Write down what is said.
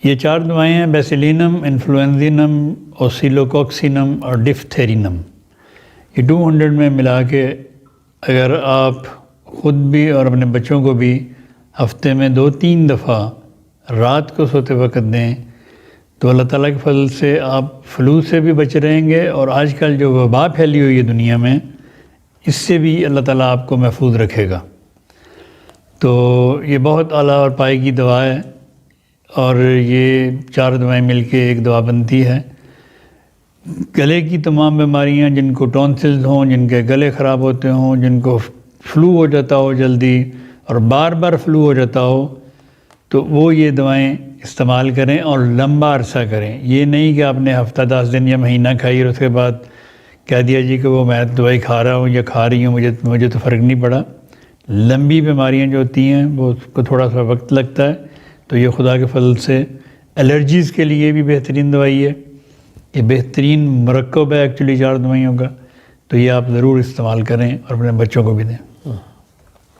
یہ 4 دوائیں ہیں، بیسیلینم، انفلوئنزینم، اوسیلوکوکسینم اور ڈفتھیرینم۔ یہ 200 میں ملا کے اگر آپ خود بھی اور اپنے بچوں کو بھی ہفتے میں 2-3 دفعہ رات کو سوتے وقت دیں تو اللہ تعالیٰ کے فضل سے آپ فلو سے بھی بچ رہیں گے، اور آج کل جو وبا پھیلی ہوئی ہے دنیا میں، اس سے بھی اللہ تعالیٰ آپ کو محفوظ رکھے گا۔ تو یہ بہت اعلیٰ اور پائے کی دوا ہے، اور یہ 4 دوائیں مل کے ایک دوا بنتی ہے۔ گلے کی تمام بیماریاں، جن کو ٹونسلز ہوں، جن کے گلے خراب ہوتے ہوں، جن کو فلو ہو جاتا ہو جلدی اور بار بار فلو ہو جاتا ہو، تو وہ یہ دوائیں استعمال کریں اور لمبا عرصہ کریں۔ یہ نہیں کہ آپ نے ہفتہ 10 دن یا مہینہ کھائی اور اس کے بعد کہہ دیا جی کہ وہ میں دوائی کھا رہا ہوں یا کھا رہی ہوں، مجھے تو فرق نہیں پڑا۔ لمبی بیماریاں جو ہوتی ہیں وہ اس کو تھوڑا سا وقت لگتا ہے، تو یہ خدا کے فضل سے الرجیز کے لیے بھی بہترین دوائی ہے۔ یہ بہترین مرکب ہے ایکچولی 4 دوائیوں کا، تو یہ آپ ضرور استعمال کریں اور اپنے بچوں کو بھی دیں۔